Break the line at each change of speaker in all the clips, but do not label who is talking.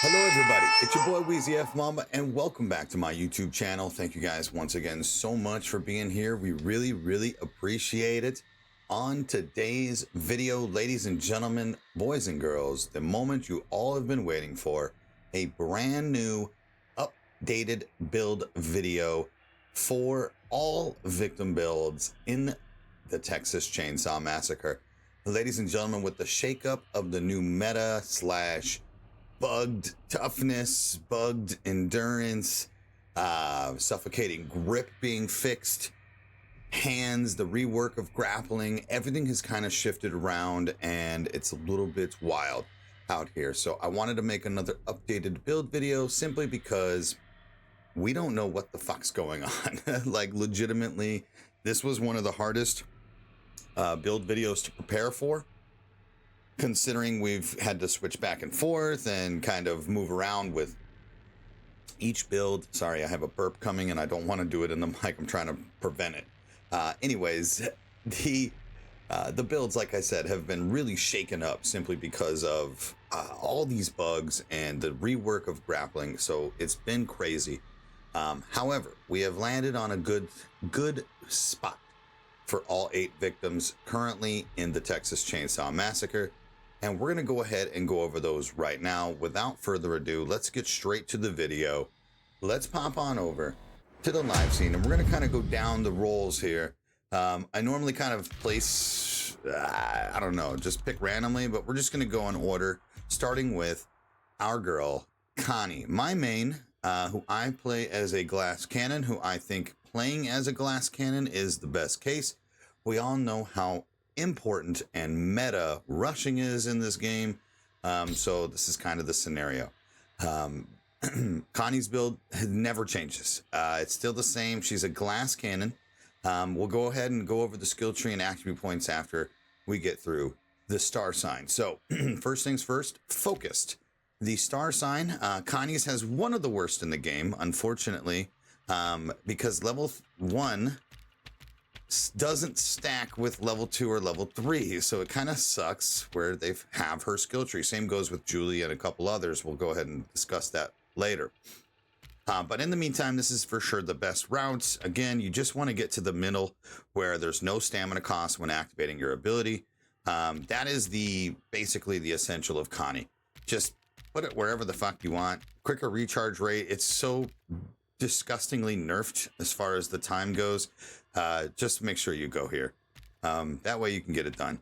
Hello, everybody. It's your boy WEEZYFMAMBA, and welcome back to my YouTube channel. Thank you guys once again so much for being here. We really appreciate it. On today's video, ladies and gentlemen, boys and girls, the moment you all have been waiting for, a brand new, updated build video for all victim builds in the Texas Chainsaw Massacre. Ladies and gentlemen, with the shakeup of the new meta slash bugged toughness, bugged endurance, suffocating grip being fixed, hands, the rework of grappling, everything has kind of shifted around and it's a little bit wild out here. So I wanted to make another updated build video simply because we don't know what the fuck's going on. Like, legitimately, this was one of the hardest build videos to prepare for, considering we've had to switch back and forth and kind of move around with each build. Sorry, I have a burp coming and I don't want to do it in the mic. I'm trying to prevent it. Anyways, the builds, like I said, have been really shaken up simply because of all these bugs and the rework of grappling. So it's been crazy. However, we have landed on a good spot for all 8 victims currently in the Texas Chainsaw Massacre. And we're going to go ahead and go over those right now. Without further ado, let's get straight to the video. Let's pop on over to the live scene, and we're going to kind of go down the roles here. I normally kind of place, I don't know, just pick randomly, but we're just going to go in order, starting with our girl, Connie. My main, who I play as a glass cannon, who I think playing as a glass cannon is the best case. We all know how important and meta rushing is in this game, so this is kind of the scenario. Connie's build never changes. It's still the same. She's a glass cannon. We'll go ahead and go over the skill tree and attribute points after we get through the star sign. So first things first, focused. The star sign, Connie's has one of the worst in the game, unfortunately, because level 1 doesn't stack with level 2 or level 3, so it kind of sucks where they have her skill tree. Same goes with Julie and a couple others. We'll go ahead and discuss that later. But in the meantime, this is for sure the best routes. Again, you just want to get to the middle where there's no stamina cost when activating your ability. That is basically the essential of Connie. Just put it wherever the fuck you want. Quicker recharge rate. It's so disgustingly nerfed as far as the time goes. Just make sure you go here. That way you can get it done.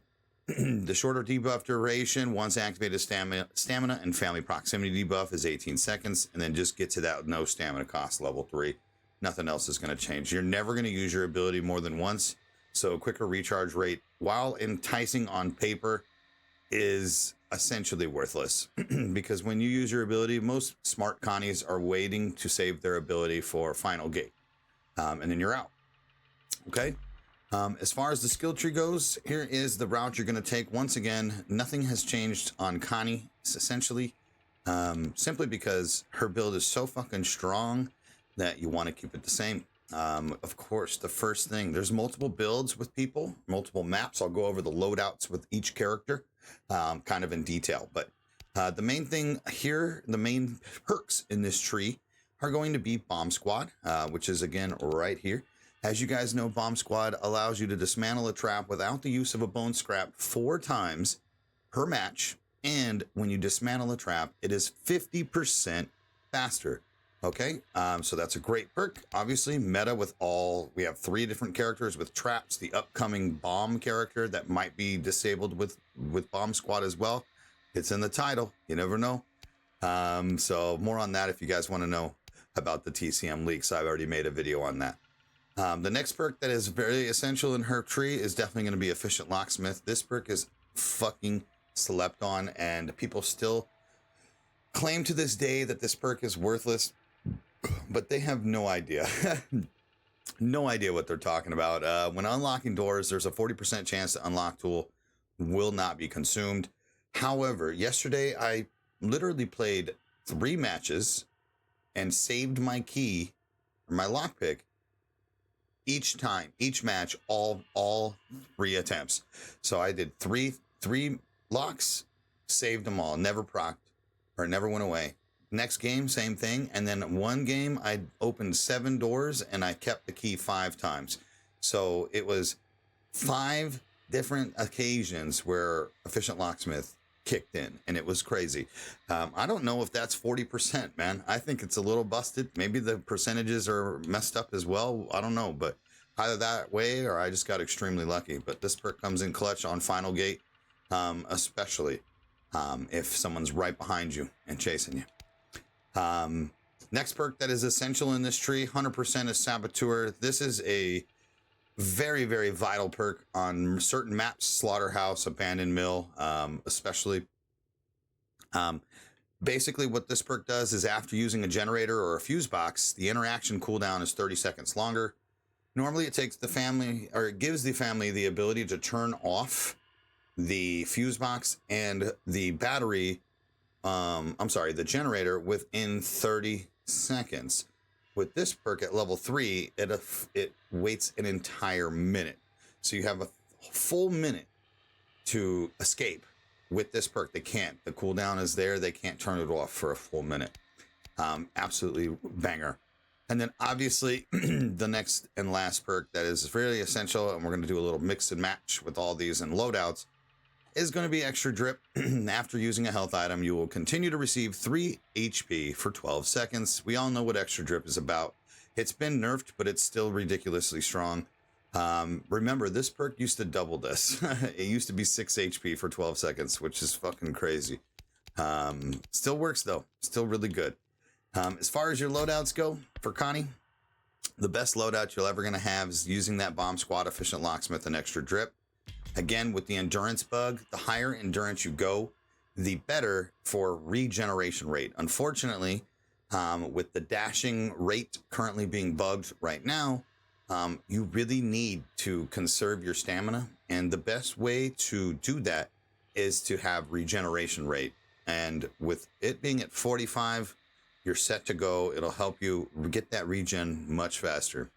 The shorter debuff duration, once activated stamina and family proximity debuff is 18 seconds, and then just get to that no stamina cost level 3. Nothing else is going to change. You're never going to use your ability more than once, so quicker recharge rate, while enticing on paper, is essentially worthless. Because when you use your ability, most smart Connies are waiting to save their ability for final gate, and then you're out. Okay. As far as the skill tree goes, here is the route you're going to take. Once again, nothing has changed on Connie, essentially, simply because her build is so fucking strong that you want to keep it the same. Of course, the first thing, there's multiple builds with people, multiple maps. I'll go over the loadouts with each character kind of in detail. But the main thing here, the main perks in this tree are going to be Bomb Squad, which is, again, right here. As you guys know, Bomb Squad allows you to dismantle a trap without the use of a bone scrap 4 times per match. And when you dismantle a trap, it is 50% faster. Okay, so that's a great perk. Obviously, meta with we have 3 different characters with traps. The upcoming bomb character that might be disabled with Bomb Squad as well. It's in the title. You never know. So more on that if you guys want to know about the TCM leaks. I've already made a video on that. The next perk that is very essential in her tree is definitely going to be Efficient Locksmith. This perk is fucking slept on, and people still claim to this day that this perk is worthless, but they have no idea. No idea what they're talking about. When unlocking doors, there's a 40% chance the unlock tool will not be consumed. However, yesterday I literally played 3 matches and saved my key, or my lockpick, each time, each match, all 3 attempts. So I did three locks, saved them all, never procced or never went away. Next game, same thing. And then one game, I opened 7 doors and I kept the key 5 times. So it was 5 different occasions where Efficient Locksmith kicked in, and it was crazy. I don't know if that's 40%, man. I think it's a little busted. Maybe the percentages are messed up as well. I don't know, but either that way or I just got extremely lucky. But this perk comes in clutch on Final Gate, especially if someone's right behind you and chasing you. Next perk that is essential in this tree, 100% is Saboteur. This is a very, very vital perk on certain maps, Slaughterhouse, Abandoned Mill, especially. Basically what this perk does is after using a generator or a fuse box, the interaction cooldown is 30 seconds longer. Normally it takes the family, or it gives the family the ability to turn off the fuse box and the battery, the generator within 30 seconds. With this perk at level 3, it waits an entire minute. So you have a full minute to escape with this perk. They can't. The cooldown is there. They can't turn it off for a full minute. Absolutely banger. And then obviously the next and last perk that is really essential, and we're going to do a little mix and match with all these and loadouts, is going to be Extra Drip. After using a health item, you will continue to receive 3 HP for 12 seconds. We all know what Extra Drip is about. It's been nerfed, but it's still ridiculously strong. Remember, this perk used to double this. It used to be 6 HP for 12 seconds, which is fucking crazy. Still works, though. Still really good. As far as your loadouts go, for Connie, the best loadout you're ever going to have is using that Bomb Squad, Efficient Locksmith, and Extra Drip. Again, with the endurance bug, the higher endurance you go, the better for regeneration rate. Unfortunately, with the dashing rate currently being bugged right now, you really need to conserve your stamina. And the best way to do that is to have regeneration rate. And with it being at 45, you're set to go. It'll help you get that regen much faster.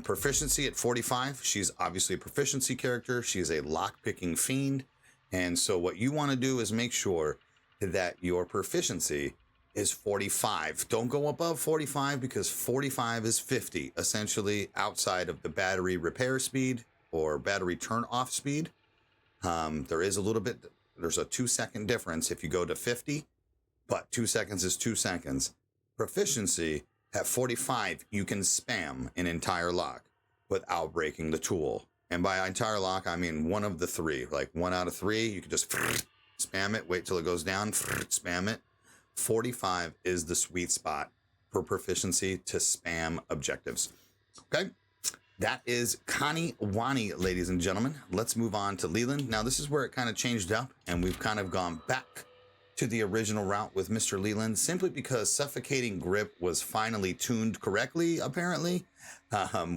Proficiency at 45. She's obviously a proficiency character. She's a lock-picking fiend. And so what you want to do is make sure that your proficiency is 45. Don't go above 45 because 45 is 50, essentially outside of the battery repair speed or battery turn off speed. There's a 2-second difference if you go to 50, but 2 seconds is 2 seconds. Proficiency at 45, you can spam an entire lock without breaking the tool. And by entire lock, I mean one of the 3, like 1 out of 3, you can just spam it, wait till it goes down, spam it. 45 is the sweet spot for proficiency to spam objectives. Okay, that is Connie Wani, ladies and gentlemen. Let's move on to Leland. Now, this is where it kind of changed up, and we've kind of gone back to the original route with Mr. Leland, simply because Suffocating Grip was finally tuned correctly, apparently.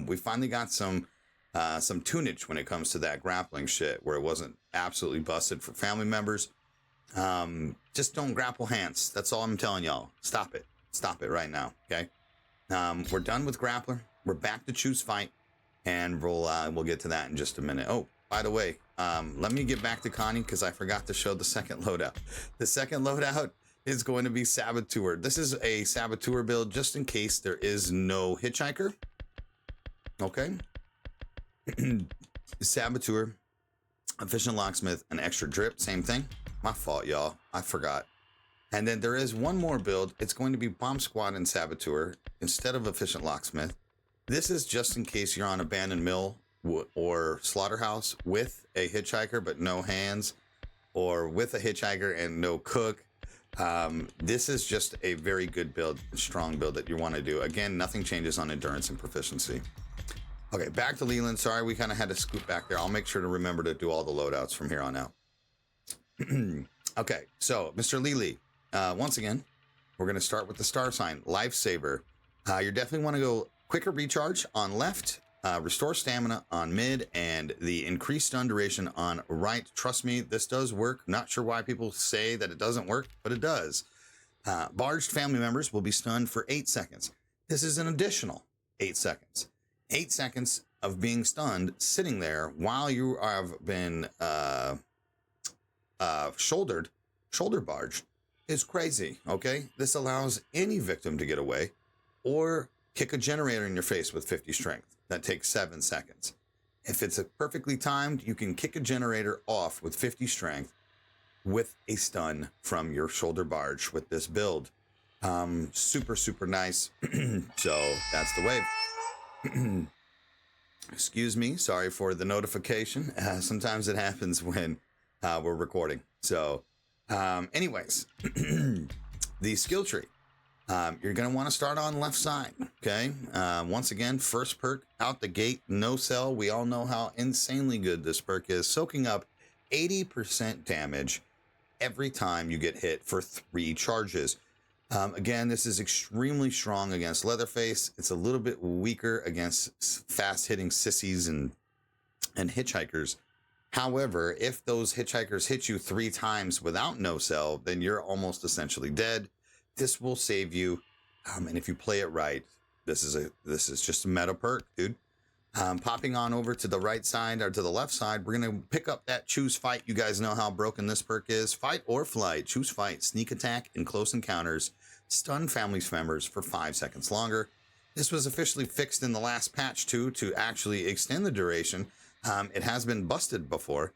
We finally got some tunage when it comes to that grappling shit, where it wasn't absolutely busted for family members. Just don't grapple hands. That's all I'm telling y'all. Stop it. Stop it right now, okay? We're done with grappler. We're back to choose fight, and we'll get to that in just a minute. Oh, by the way, let me get back to Connie because I forgot to show the second loadout. The second loadout is going to be Saboteur. This is a Saboteur build just in case there is no Hitchhiker. Okay. Saboteur, Efficient Locksmith, and Extra Drip. Same thing. My fault, y'all. I forgot. And then there is one more build. It's going to be Bomb Squad and Saboteur instead of Efficient Locksmith. This is just in case you're on Abandoned Mill or Slaughterhouse with a Hitchhiker but no hands, or with a Hitchhiker and no cook. This is just a very good build, strong build that you want to do. Again, nothing changes on endurance and proficiency. Okay, back to Leland. Sorry, we kind of had to scoot back there. I'll make sure to remember to do all the loadouts from here on out. Okay, so Mr. Lily, once again, we're going to start with the star sign, Lifesaver. You definitely want to go quicker recharge on left, restore stamina on mid, and the increased stun duration on right. Trust me, this does work. Not sure why people say that it doesn't work, but it does. Barged family members will be stunned for 8 seconds. This is an additional 8 seconds. 8 seconds of being stunned, sitting there while you have been shoulder barged. is crazy, okay? This allows any victim to get away or kick a generator in your face with 50 strength. That takes 7 seconds. If it's a perfectly timed, you can kick a generator off with 50 strength with a stun from your shoulder barge with this build. Super, super nice. So that's the wave. Excuse me. Sorry for the notification. Sometimes it happens when we're recording. So anyways, the skill tree. You're going to want to start on left side, okay? Once again, first perk out the gate, no cell. We all know how insanely good this perk is, soaking up 80% damage every time you get hit for 3 charges. Again, this is extremely strong against Leatherface. It's a little bit weaker against fast-hitting sissies and hitchhikers. However, if those hitchhikers hit you 3 times without no cell, then you're almost essentially dead. This will save you, and if you play it right, this is just a meta perk, dude. Popping on over to the right side or to the left side, we're gonna pick up that choose fight. You guys know how broken this perk is. Fight or flight, choose fight, sneak attack in close encounters, stun family members for 5 seconds longer. This was officially fixed in the last patch too to actually extend the duration. It has been busted before,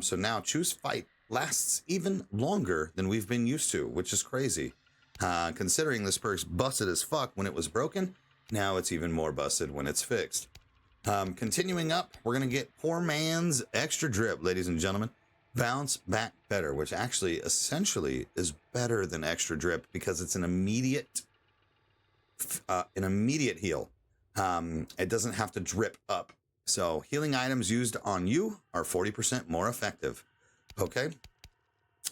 so now choose fight lasts even longer than we've been used to, which is crazy. Considering this perk's busted as fuck when it was broken, now it's even more busted when it's fixed. Continuing up, we're going to get poor man's extra drip, ladies and gentlemen. Bounce back better, which actually essentially is better than extra drip because it's an immediate heal. It doesn't have to drip up. So healing items used on you are 40% more effective. Okay.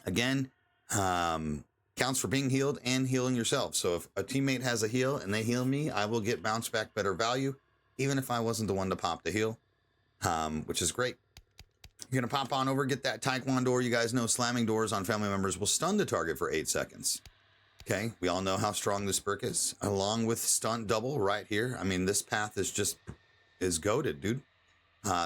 Again, counts for being healed and healing yourself. So if a teammate has a heal and they heal me, I will get bounce back better value, even if I wasn't the one to pop the heal, which is great. You're going to pop on over, get that taekwondo. You guys know slamming doors on family members will stun the target for 8 seconds. Okay, we all know how strong this perk is, along with stunt double right here. I mean, this path is goated, dude.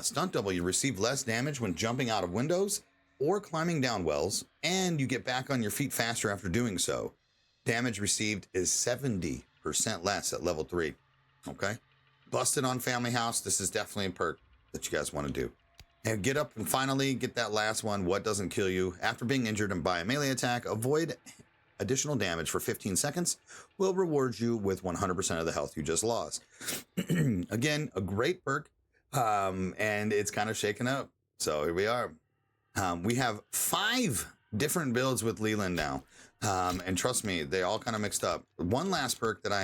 Stunt double, you receive less damage when jumping out of windows or climbing down wells, and you get back on your feet faster after doing so. Damage received is 70% less at level 3. Okay, busted on family house. This is definitely a perk that you guys want to do. And get up and finally get that last one. What doesn't kill you after being injured and by a melee attack? Avoid additional damage for 15 seconds. Will reward you with 100% of the health you just lost. Again, a great perk, and it's kind of shaken up. So here we are. We have 5 different builds with Leland now. And trust me, they all kind of mixed up. One last perk that I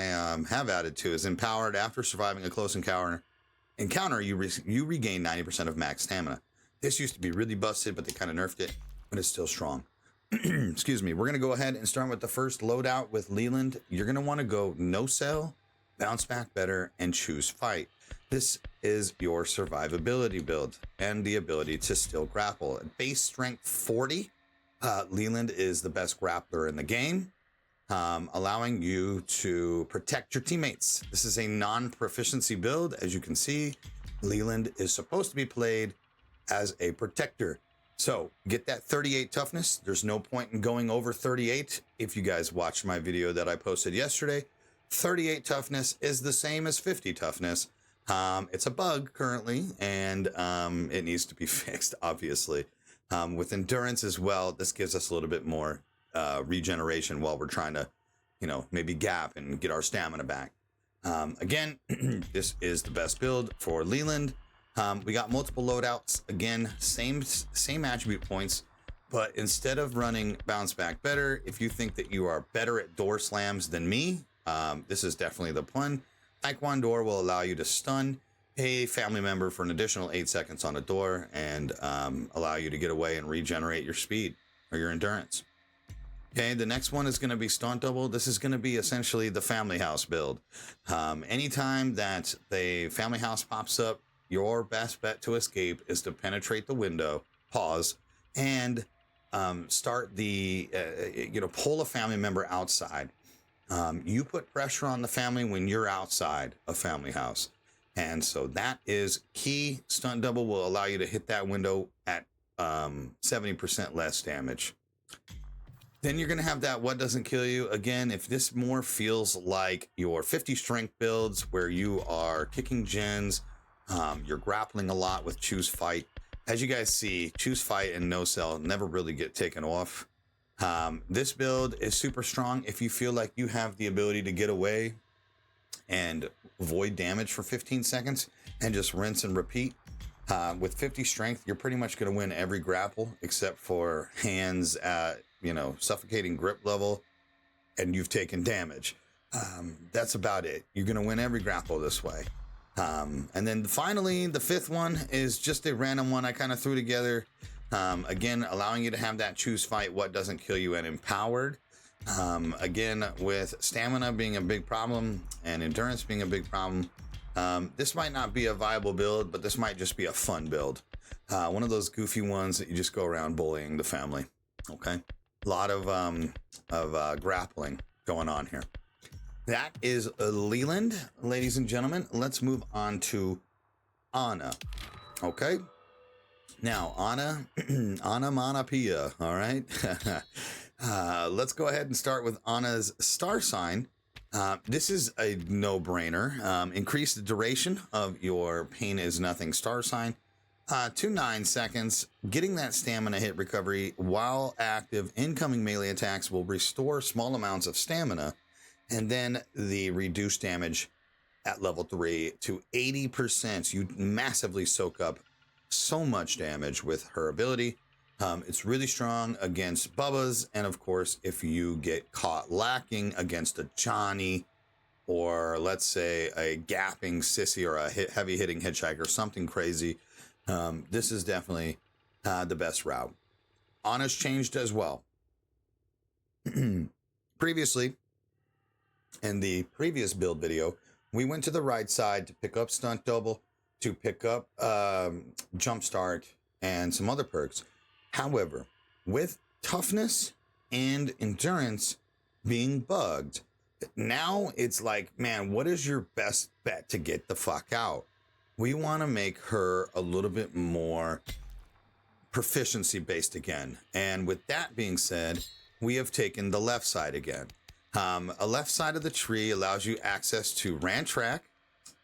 have added to is Empowered. After surviving a close encounter, you regain 90% of max stamina. This used to be really busted, but they kind of nerfed it, but it's still strong. Excuse me. We're going to go ahead and start with the first loadout with Leland. You're going to want to go no cell, bounce back better, and choose fight. This is your survivability build and the ability to still grapple. At base strength 40, Leland is the best grappler in the game, allowing you to protect your teammates. This is a non-proficiency build. As you can see, Leland is supposed to be played as a protector. So get that 38 toughness. There's no point in going over 38. If you guys watched my video that I posted yesterday, 38 toughness is the same as 50 toughness. It's a bug currently, and it needs to be fixed, obviously. With endurance as well, this gives us a little bit more regeneration while we're trying to, maybe gap and get our stamina back. Again, this is the best build for Leland. We got multiple loadouts. Again, same attribute points, but instead of running bounce back better, if you think that you are better at door slams than me, this is definitely the one. Taekwondo will allow you to stun a family member for an additional 8 seconds on a door and allow you to get away and regenerate your speed or your endurance. Okay, the next one is going to be stunt double. This is going to be essentially the family house build. Anytime that the family house pops up, your best bet to escape is to penetrate the window, pause, and start the, pull a family member outside. You put pressure on the family when you're outside a family house. And so that is key. Stunt double will allow you to hit that window at 70% less damage. Then you're going to have that what doesn't kill you. Again, if this more feels like your 50 strength builds where you are kicking gens, you're grappling a lot with choose fight. As you guys see, choose fight and no cell never really get taken off. This build is super strong if you feel like you have the ability to get away and avoid damage for 15 seconds and just rinse and repeat. With 50 strength, you're pretty much going to win every grapple except for hands at, suffocating grip level, and you've taken damage. That's about it. You're going to win every grapple this way. And then finally, the fifth one is just a random one I kind of threw together. Again, allowing you to have that choose fight, what doesn't kill you, and empowered. Again, with stamina being a big problem and endurance being a big problem, this might not be a viable build, but this might just be a fun build. One of those goofy ones that you just go around bullying the family. Okay, a lot of grappling going on here. That is Leland, ladies and gentlemen. Let's move on to Anna. Okay. Now, Anna, Anna Manapia, all right? Let's go ahead and start with Anna's star sign. This is a no-brainer. Increase the duration of your pain is nothing star sign to 9 seconds. Getting that stamina hit recovery while active, incoming melee attacks will restore small amounts of stamina, and then the reduced damage at level 3 to 80%. You massively soak up so much damage with her ability. It's really strong against Bubbas, and of course, if you get caught lacking against a Johnny, or let's say a gapping sissy or a heavy hitting hitchhiker, something crazy, this is definitely the best route. Anna's changed as well. Previously, in the previous build video, we went to the right side to pick up stunt double, to pick up jump start, and some other perks. However, with toughness and endurance being bugged, now it's like, man, what is your best bet to get the fuck out? We want to make her a little bit more proficiency based again. And with that being said, we have taken the left side again. A left side of the tree allows you access to Ran Track,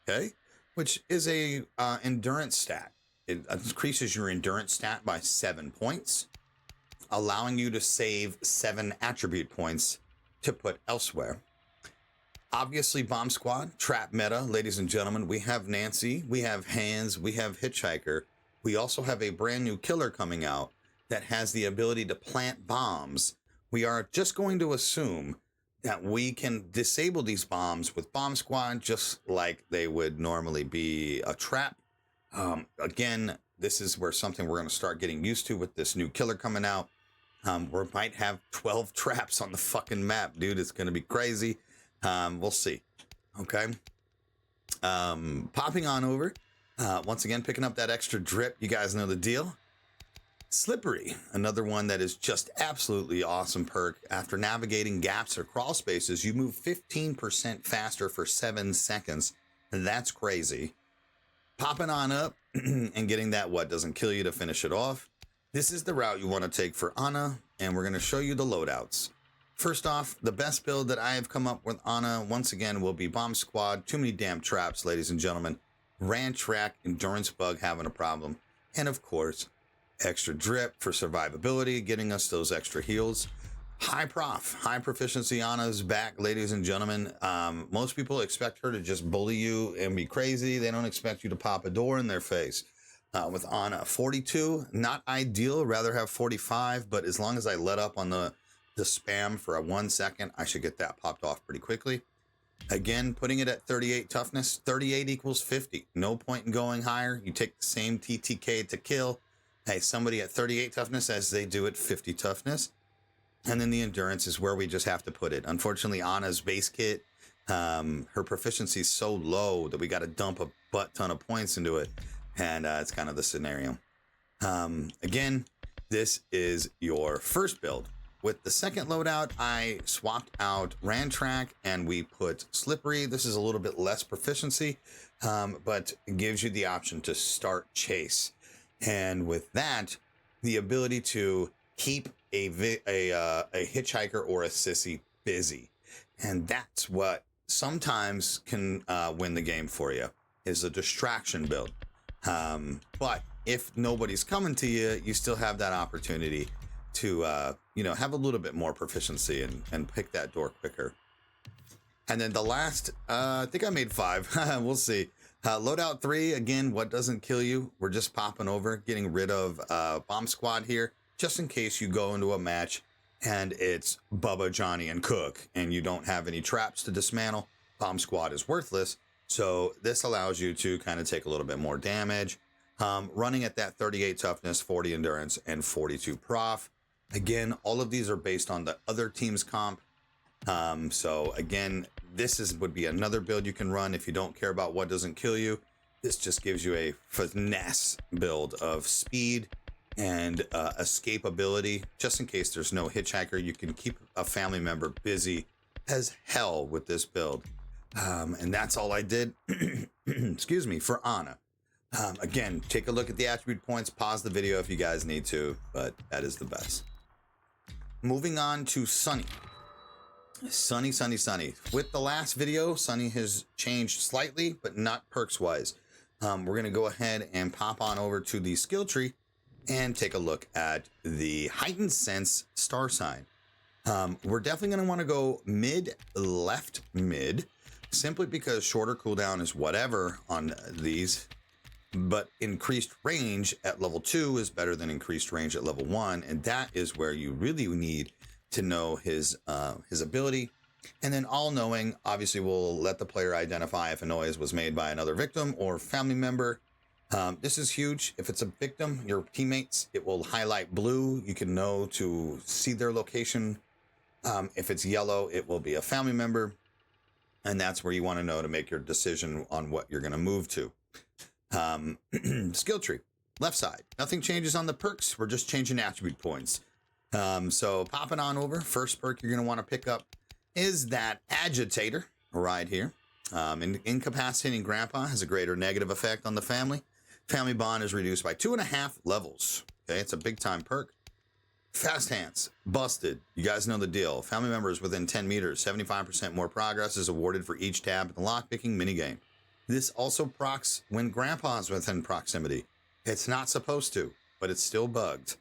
okay, which is a endurance stat. It increases your endurance stat by 7 points, allowing you to save 7 attribute points to put elsewhere. Obviously, Bomb Squad, trap meta, ladies and gentlemen. We have Nancy, we have Hands, we have Hitchhiker. We also have a brand new killer coming out that has the ability to plant bombs. We are just going to assume that we can disable these bombs with Bomb Squad just like they would normally be a trap. Again, this is where something we're going to start getting used to with this new killer coming out. We might have 12 traps on the fucking map, dude. It's going to be crazy. We'll see. Okay. Popping on over. Once again, picking up that extra drip. You guys know the deal. Slippery, another one that is just absolutely awesome perk. After navigating gaps or crawl spaces, you move 15% faster for 7 seconds. That's crazy. Popping on up and getting that what doesn't kill you to finish it off. This is the route you want to take for Anna, and we're going to show you the loadouts. First off, the best build that I have come up with Anna, once again, will be Bomb Squad. Too many damn traps, ladies and gentlemen. Ran Track, Endurance Bug having a problem. And of course, extra drip for survivability, getting us those extra heals. High proficiency Anna's back, ladies and gentlemen. Most people expect her to just bully you and be crazy. They don't expect you to pop a door in their face. With Anna, 42, not ideal, rather have 45, but as long as I let up on the spam for a 1 second, I should get that popped off pretty quickly. Again, putting it at 38 toughness, 38 equals 50. No point in going higher. You take the same TTK to kill. Hey, somebody at 38 toughness as they do at 50 toughness. And then the endurance is where we just have to put it. Unfortunately, Anna's base kit, her proficiency is so low that we got to dump a butt ton of points into it. And it's kind of the scenario. Again, this is your first build. With the second loadout, I swapped out Ran Track and we put Slippery. This is a little bit less proficiency, but it gives you the option to start Chase. And with that, the ability to keep a hitchhiker or a sissy busy. And that's what sometimes can win the game for you, is a distraction build. But if nobody's coming to you, you still have that opportunity to, have a little bit more proficiency and pick that door quicker. And then the last, I think I made 5. We'll see. Loadout 3, again, what doesn't kill you? We're just popping over, getting rid of Bomb Squad here, just in case you go into a match and it's Bubba, Johnny, and Cook, and you don't have any traps to dismantle. Bomb Squad is worthless. So this allows you to kind of take a little bit more damage. Running at that 38 toughness, 40 endurance, and 42 prof. Again, all of these are based on the other team's comp. So again, this would be another build you can run if you don't care about what doesn't kill you. This just gives you a finesse build of speed and escapability. Just in case there's no hitchhiker, you can keep a family member busy as hell with this build. And that's all I did, excuse me, for Anna. Again, take a look at the attribute points, pause the video if you guys need to, but that is the best. Moving on to Sonny. Sonny. With the last video, Sonny has changed slightly, but not perks wise. We're going to go ahead and pop on over to the skill tree and take a look at the heightened sense star sign. We're definitely going to want to go left mid, simply because shorter cooldown is whatever on these, but increased range at level 2 is better than increased range at level 1. And that is where you really need to know his ability. And then all knowing, obviously, will let the player identify if a noise was made by another victim or family member. This is huge. If it's a victim, your teammates, it will highlight blue. You can know to see their location. If it's yellow, it will be a family member. And that's where you want to know to make your decision on what you're going to move to. Skill tree, left side. Nothing changes on the perks. We're just changing attribute points. So popping on over, first perk you're going to want to pick up is that agitator right here. Incapacitating grandpa has a greater negative effect on the family. Family bond is reduced by 2.5 levels. Okay, it's a big time perk. Fast hands, busted. You guys know the deal. Family members within 10 meters, 75% more progress is awarded for each tab in the lockpicking minigame. This also procs when grandpa's within proximity. It's not supposed to, but it's still bugged.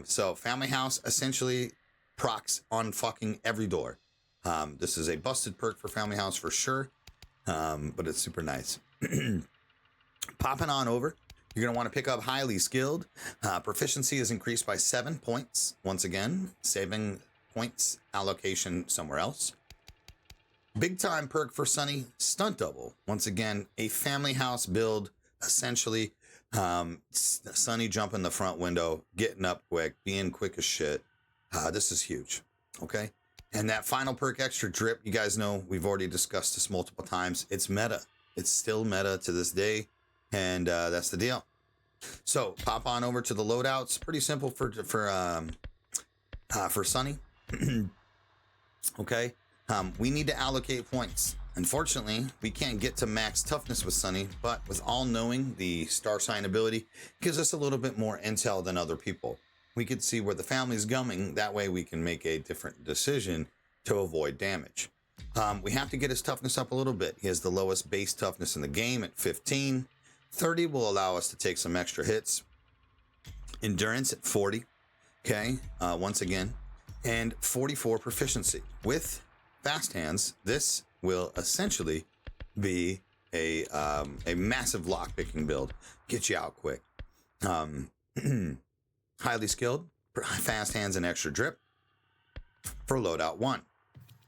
So family house essentially procs on fucking every door. This is a busted perk for family house for sure, but it's super nice. Popping on over, you're going to want to pick up highly skilled. Proficiency is increased by 7 points. Once again, saving points allocation somewhere else. Big time perk for Sonny, stunt double. Once again, a family house build, essentially. Sonny jumping the front window, getting up quick, being quick as shit. This is huge. Okay. And that final perk, extra drip, you guys know we've already discussed this multiple times. It's meta. It's still meta to this day. And that's the deal. So pop on over to the loadouts. Pretty simple for Sonny. Okay. We need to allocate points. Unfortunately, we can't get to max toughness with Sonny, but with all knowing, the star sign ability gives us a little bit more intel than other people. We could see where the family's going. That way we can make a different decision to avoid damage. We have to get his toughness up a little bit. He has the lowest base toughness in the game at 15. 30 will allow us to take some extra hits. Endurance at 40. Okay, once again. And 44 proficiency. With fast hands, this will essentially be a massive lockpicking build. Get you out quick. Highly skilled, fast hands, and extra drip for loadout 1.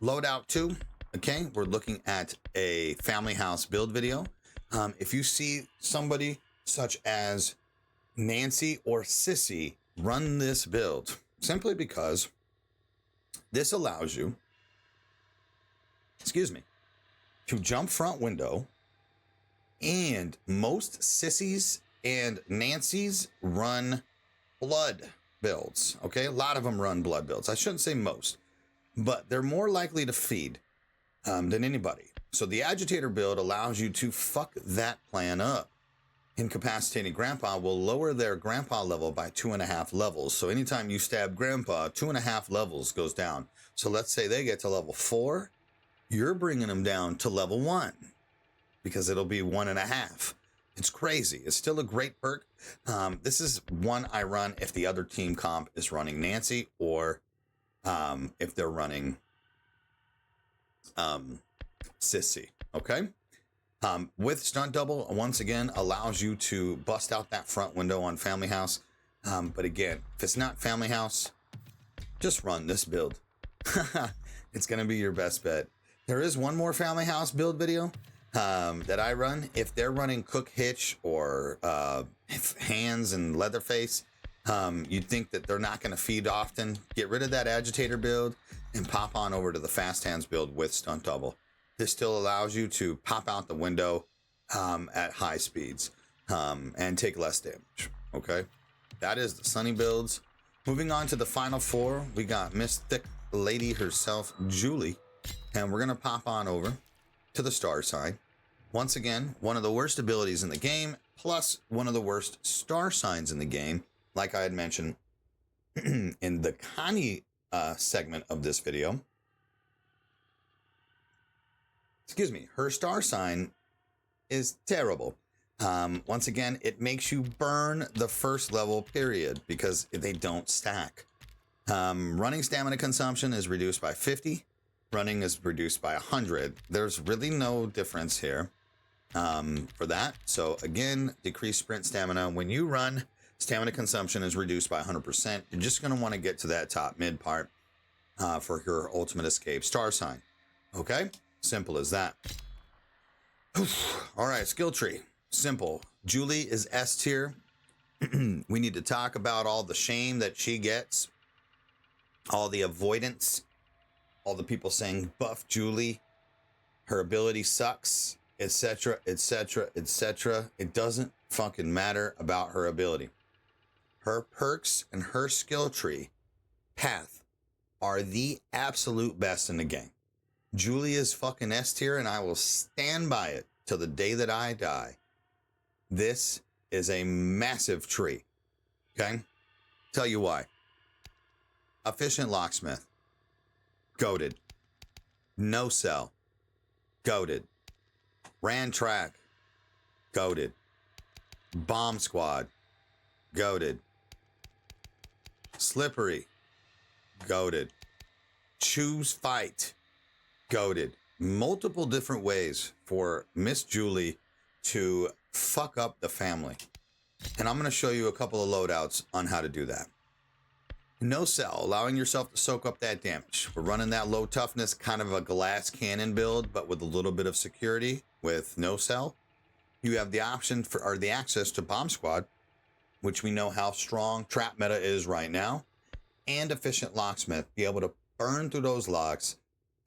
Loadout 2, okay, we're looking at a family house build video. If you see somebody such as Nancy or Sissy run this build, simply because this allows you, to jump front window, and most sissies and Nancy's run blood builds. Okay, a lot of them run blood builds. I shouldn't say most, but they're more likely to feed than anybody. So the agitator build allows you to fuck that plan up. incapacitating grandpa will lower their grandpa level by 2.5 levels. So anytime you stab grandpa, 2.5 levels goes down. So let's say they get to level 4, you're bringing them down to level 1 because it'll be 1.5. It's crazy. It's still a great perk. This is one I run if the other team comp is running Nancy, or if they're running Sissy. Okay. With stunt double, once again, allows you to bust out that front window on Family House. But again, if it's not Family House, just run this build. It's going to be your best bet. There is one more Family House build video that I run. If they're running Cook Hitch or Hands and Leatherface, you'd think that they're not going to feed often. Get rid of that agitator build and pop on over to the Fast Hands build with stunt double. This still allows you to pop out the window at high speeds and take less damage. Okay, that is the Sonny builds. Moving on to the final 4, we got Miss Thick Lady herself, Julie, and we're gonna pop on over to the star sign. Once again, one of the worst abilities in the game, plus one of the worst star signs in the game. Like I had mentioned in the Connie segment of this video. Excuse me, her star sign is terrible. Once again, it makes you burn the first level period because they don't stack. Running stamina consumption is reduced by 50. Running is reduced by 100. There's really no difference here for that. So again, decreased sprint stamina. When you run, stamina consumption is reduced by 100%. You're just going to want to get to that top mid part for your ultimate escape star sign. Okay? Simple as that. All right, skill tree. Simple. Julie is S tier. We need to talk about all the shame that she gets, all the avoidance, all the people saying buff Julie, her ability sucks, etc., etc., etc. It doesn't fucking matter about her ability. Her perks and her skill tree path are the absolute best in the game. Julie is fucking S tier, and I will stand by it till the day that I die. This is a massive tree. Okay? Tell you why. Efficient locksmith. Goated. No cell. Goated. Ran track. Goated. Bomb squad. Goated. Slippery. Goated. Choose fight. Goated. Multiple different ways for Miss Julie to fuck up the family. And I'm going to show you a couple of loadouts on how to do that. No cell, allowing yourself to soak up that damage. We're running that low toughness, kind of a glass cannon build, but with a little bit of security with no cell. You have the option for, or the access to bomb squad, which we know how strong trap meta is right now, and efficient locksmith. Be able to burn through those locks,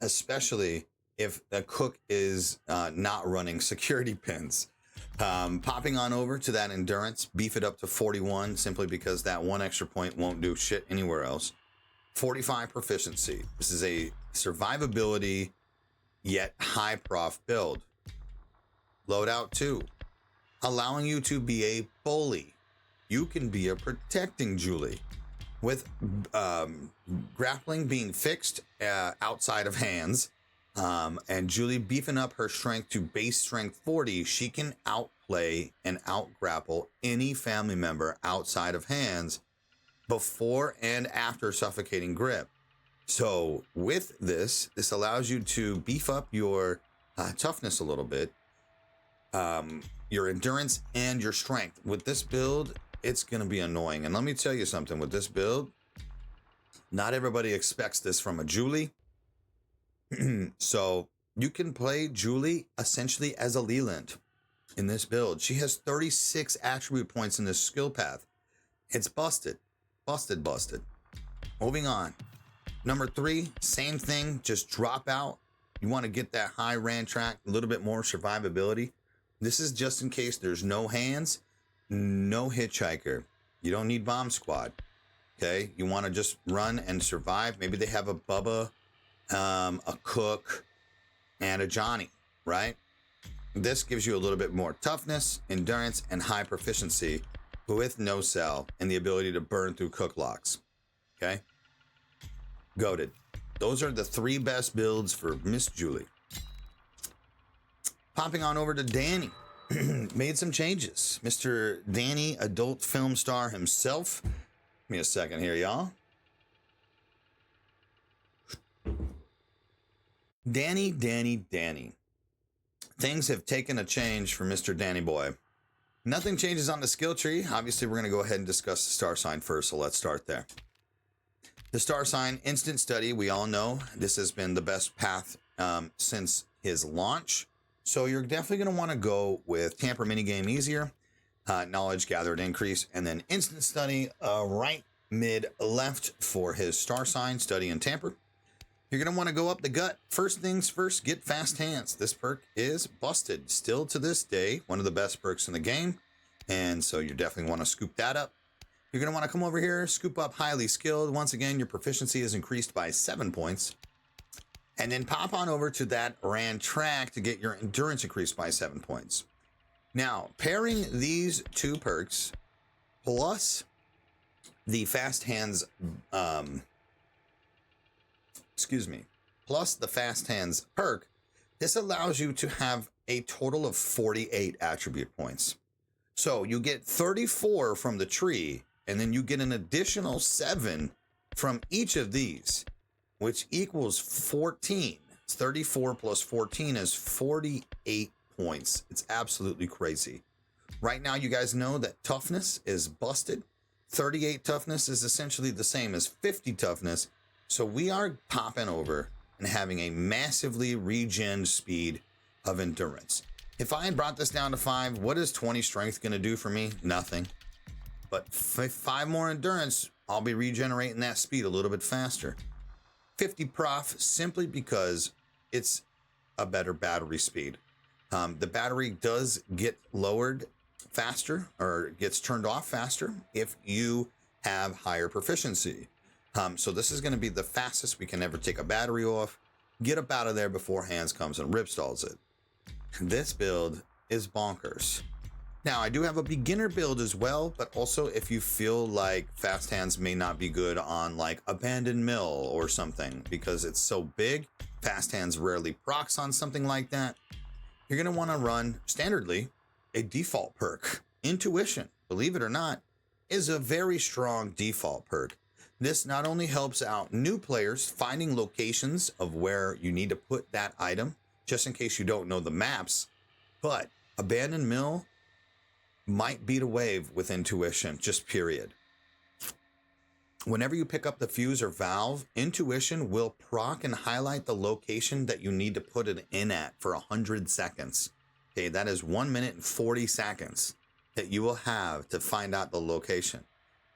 especially if the cook is not running security pins. Popping on over to that endurance, beef it up to 41 simply because that one extra point won't do shit anywhere else. 45 proficiency. This is a survivability yet high prof build. Loadout 2, allowing you to be a bully. You can be a protecting Julie with grappling being fixed outside of hands. And Julie beefing up her strength to base strength 40, she can outplay and outgrapple any family member outside of hands before and after suffocating grip. So with this allows you to beef up your toughness a little bit, your endurance and your strength. With this build, it's going to be annoying. And let me tell you something, with this build, not everybody expects this from a Julie. So you can play Julie essentially as a Leland in this build. She has 36 attribute points in this skill path. It's busted. Busted. Moving on. Number 3, same thing, just drop out. You want to get that high ran track, a little bit more survivability. This is just in case there's no hands, no hitchhiker. You don't need bomb squad. Okay, you want to just run and survive. Maybe they have a Bubba, a Cook, and a Johnny, right? This gives you a little bit more toughness, endurance, and high proficiency with no cell and the ability to burn through cook locks. Okay? Goated. Those are the 3 best builds for Miss Julie. Popping on over to Danny. Made some changes. Mr. Danny, adult film star himself. Give me a second here, y'all. Danny. Things have taken a change for Mr. Danny boy. Nothing changes on the skill tree. Obviously, we're going to go ahead and discuss the star sign first, so let's start there. The star sign instant study, we all know this has been the best path since his launch. So you're definitely going to want to go with tamper minigame easier, knowledge gathered increase, and then instant study right mid left for his star sign, study and tamper. You're going to want to go up the gut. First things first, get fast hands. This perk is busted. Still to this day, one of the best perks in the game. And so you definitely want to scoop that up. You're going to want to come over here, scoop up highly skilled. Once again, your proficiency is increased by 7 points. And then pop on over to that ran track to get your endurance increased by 7 points. Now, pairing these 2 perks plus the fast hands, plus the fast hands perk, this allows you to have a total of 48 attribute points. So you get 34 from the tree, and then you get an additional 7 from each of these, which equals 14. 34 plus 14 is 48 points. It's absolutely crazy. Right now, you guys know that toughness is busted. 38 toughness is essentially the same as 50 toughness. So we are popping over and having a massively regen speed of endurance. If I had brought this down to 5, what is 20 strength going to do for me? Nothing. But 5 more endurance, I'll be regenerating that speed a little bit faster. 50 prof, simply because it's a better battery speed. The battery does get lowered faster, or gets turned off faster, if you have higher proficiency. So this is going to be the fastest we can ever take a battery off, get up out of there before hands comes and ripstalls it. This build is bonkers. Now, I do have a beginner build as well, but also if you feel like fast hands may not be good on like abandoned mill or something, because it's so big, fast hands rarely procs on something like that, you're going to want to run standardly a default perk. Intuition, believe it or not, is a very strong default perk. This not only helps out new players finding locations of where you need to put that item, just in case you don't know the maps, but abandoned mill might beat a wave with intuition, just period. Whenever you pick up the fuse or valve, intuition will proc and highlight the location that you need to put it in at for 100 seconds. Okay, that is 1 minute and 40 seconds that you will have to find out the location.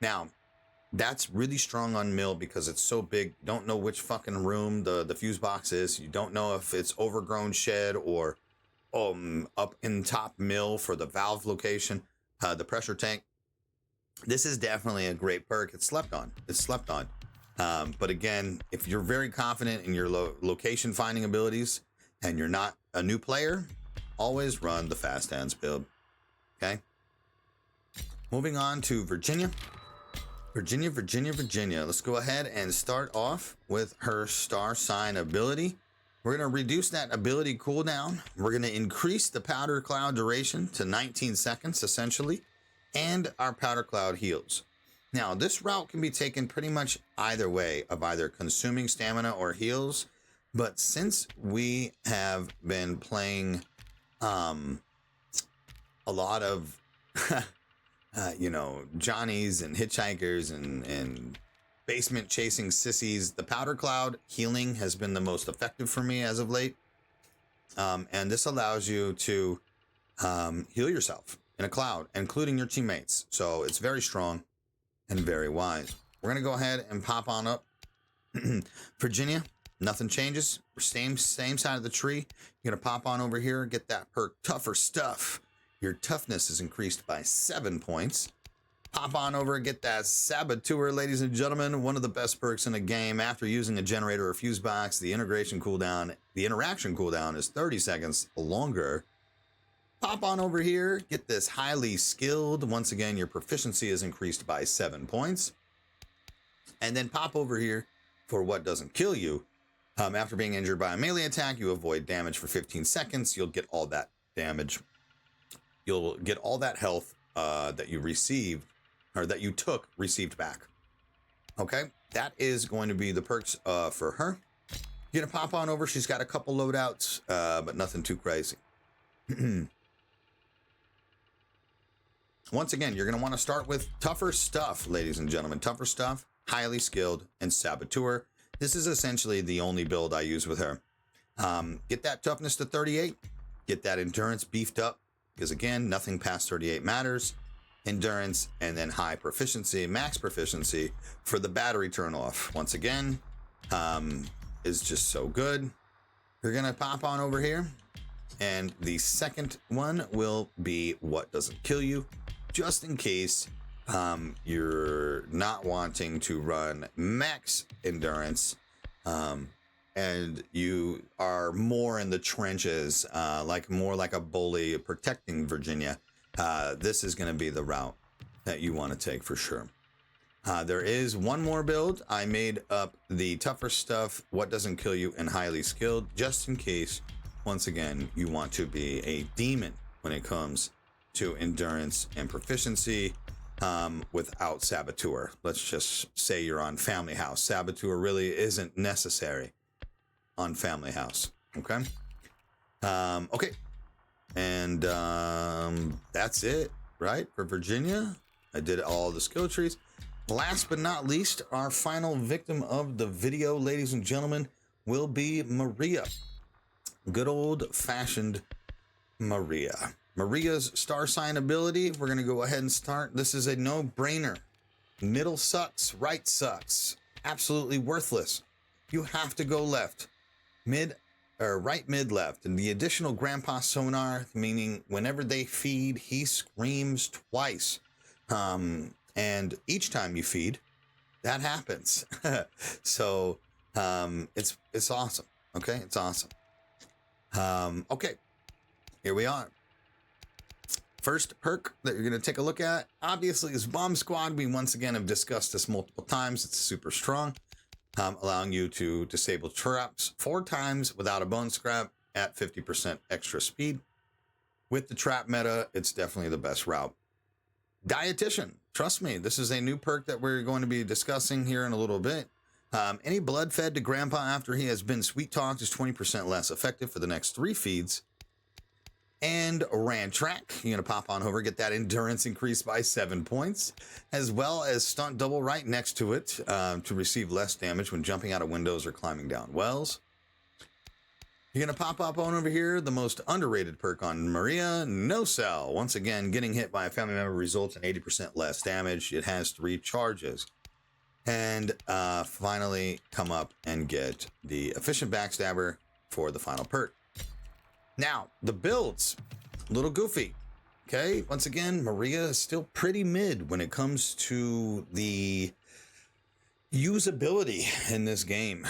Now, that's really strong on mill because it's so big. You don't know which fucking room the fuse box is. You don't know if it's overgrown shed or up in top mill for the valve location, the pressure tank. This is definitely a great perk. It's slept on. But again, if you're very confident in your location finding abilities and you're not a new player, always run the fast hands build. Okay. Moving on to Virginia. Virginia. Let's go ahead and start off with her star sign ability. We're going to reduce that ability cooldown. We're going to increase the powder cloud duration to 19 seconds, essentially, and our powder cloud heals. Now, this route can be taken pretty much either way, of either consuming stamina or heals. But since we have been playing a lot of Johnnies and hitchhikers and basement chasing sissies, the powder cloud healing has been the most effective for me as of late. And this allows you to heal yourself in a cloud, including your teammates. So it's very strong and very wise. We're going to go ahead and pop on up. Virginia, nothing changes. Same side of the tree. You're going to pop on over here, get that perk Tougher Stuff. Your toughness is increased by 7 points. Pop on over and get that Saboteur, ladies and gentlemen. One of the best perks in the game. After using a generator or fuse box, the interaction cooldown is 30 seconds longer Pop on over here, get this highly skilled. Once again, your proficiency is increased by 7 points. And then pop over here for what doesn't kill you. After being injured by a melee attack, you avoid damage for 15 seconds. You'll get all that damage. You'll get all that health that you received, or that you took, received back. Okay, that is going to be the perks for her. You're gonna pop on over. She's got a couple loadouts, but nothing too crazy. Once again, you're gonna want to start with tougher stuff, ladies and gentlemen. Tougher stuff, highly skilled, and saboteur. This is essentially the only build I use with her. Get that toughness to 38. Get that endurance beefed up, because again, nothing past 38 matters. Endurance, and then high proficiency, max proficiency for the battery turn off. Once again, is just so good. You're gonna pop on over here, and the second one will be what doesn't kill you, just in case you're not wanting to run max endurance, and you are more in the trenches, more like a bully protecting Virginia. This is going to be the route that you want to take for sure. There is one more build. I made up the tougher stuff, what doesn't kill you, and highly skilled, just in case, once again, you want to be a demon when it comes to endurance and proficiency without saboteur. Let's just say you're on Family House. Saboteur really isn't necessary on Family House. Okay. Okay. And that's it, right? For Virginia, I did all the skill trees. Last but not least, our final victim of the video, ladies and gentlemen, will be Maria. Good old-fashioned Maria. Maria's star sign ability, we're going to go ahead and start. This is a no-brainer. Middle sucks, right sucks. Absolutely worthless. You have to go left. Right, mid, left. And the additional grandpa sonar, meaning whenever they feed, he screams twice. And each time you feed, that happens. So it's awesome. Okay, it's awesome. Okay, here we are. First perk that you're going to take a look at, obviously, is Bomb Squad. We once again have discussed this multiple times. It's super strong. Allowing you to disable traps 4 times without a bone scrap at 50% extra speed. With the trap meta, it's definitely the best route. Dietitian, trust me, this is a new perk that we're going to be discussing here in a little bit. Any blood fed to grandpa after he has been sweet talked is 20% less effective for the next 3 feeds. And ran track, you're going to pop on over, get that endurance increased by 7 points, as well as stunt double right next to it to receive less damage when jumping out of windows or climbing down wells. You're going to pop up on over here, the most underrated perk on Maria, No Cell. Once again, getting hit by a family member results in 80% less damage. It has 3 charges. And finally, come up and get the efficient backstabber for the final perk. Now, the builds, a little goofy, okay? Once again, Maria is still pretty mid when it comes to the usability in this game.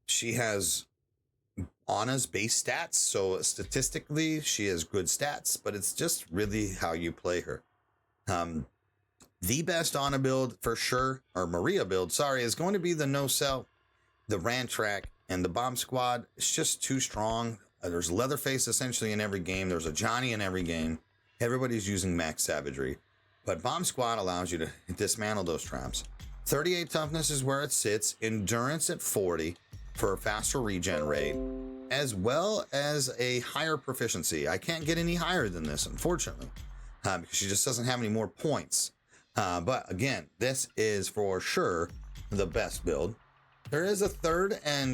She has Anna's base stats, so statistically, she has good stats, but it's just really how you play her. The best Anna build, for sure, or Maria build, sorry, is going to be the No Cell, the Ran Track, and the Bomb Squad. It's just too strong. There's Leatherface essentially in every game. There's a Johnny in every game. Everybody's using max savagery. But Bomb Squad allows you to dismantle those traps. 38 toughness is where it sits. Endurance at 40 for a faster regen rate, as well as a higher proficiency. I can't get any higher than this, unfortunately, because she just doesn't have any more points. But again, this is for sure the best build. There is a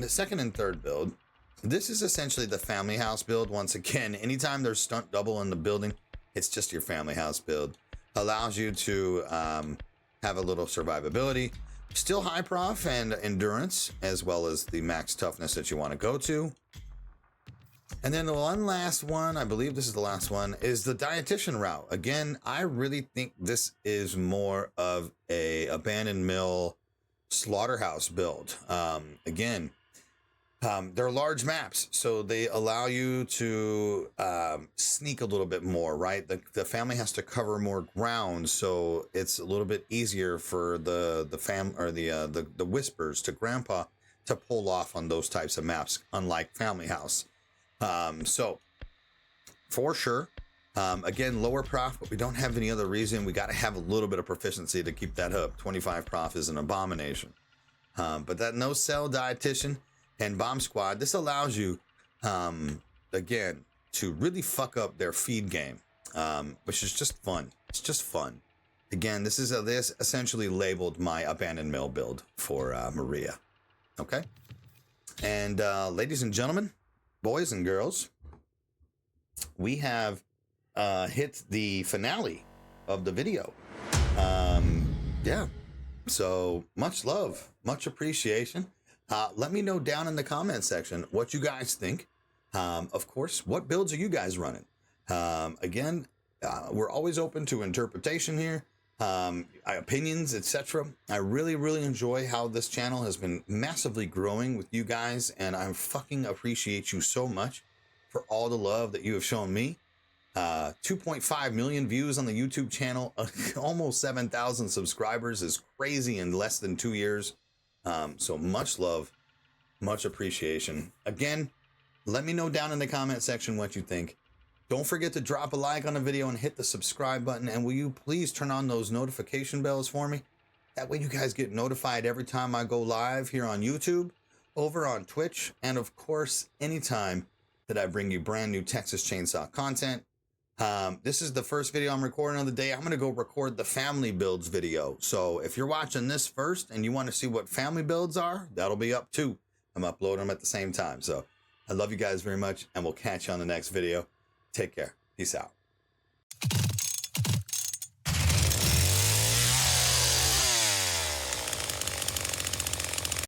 second and third build. This is essentially the Family House build. Once again, anytime there's stunt double in the building, it's just your Family House build. Allows you to have a little survivability. Still high prof and endurance, as well as the max toughness that you want to go to. And then the one last one, I believe this is the last one, is the dietitian route. Again, I really think this is more of a abandoned mill slaughterhouse build. Again, They're large maps, so they allow you to sneak a little bit more, right? The family has to cover more ground, so it's a little bit easier for the whispers to grandpa to pull off on those types of maps, unlike Family House. So for sure, again, lower prof, but we don't have any other reason. We got to have a little bit of proficiency to keep that up. 25 prof is an abomination. But that no cell dietitian and bomb squad, this allows you, again, to really fuck up their feed game, which is just fun. It's just fun. Again, this essentially labeled my abandoned mill build for Maria. Okay. And ladies and gentlemen, boys and girls, we have hit the finale of the video. Yeah. So much love, much appreciation. Let me know down in the comment section what you guys think. Of course, what builds are you guys running? Again, we're always open to interpretation here, opinions, etc. I really, really enjoy how this channel has been massively growing with you guys, and I fucking appreciate you so much for all the love that you have shown me. 2.5 million views on the YouTube channel, almost 7,000 subscribers is crazy in less than 2 years. So much love, much appreciation. Again, let me know down in the comment section what you think. Don't forget to drop a like on the video and hit the subscribe button. And will you please turn on those notification bells for me? That way you guys get notified every time I go live here on YouTube, over on Twitch, and of course, anytime that I bring you brand new Texas Chainsaw content. This is the first video I'm recording of the day. I'm going to go record the family builds video. So if you're watching this first and you want to see what family builds are, that'll be up too. I'm uploading them at the same time. So I love you guys very much, and we'll catch you on the next video. Take care. Peace out.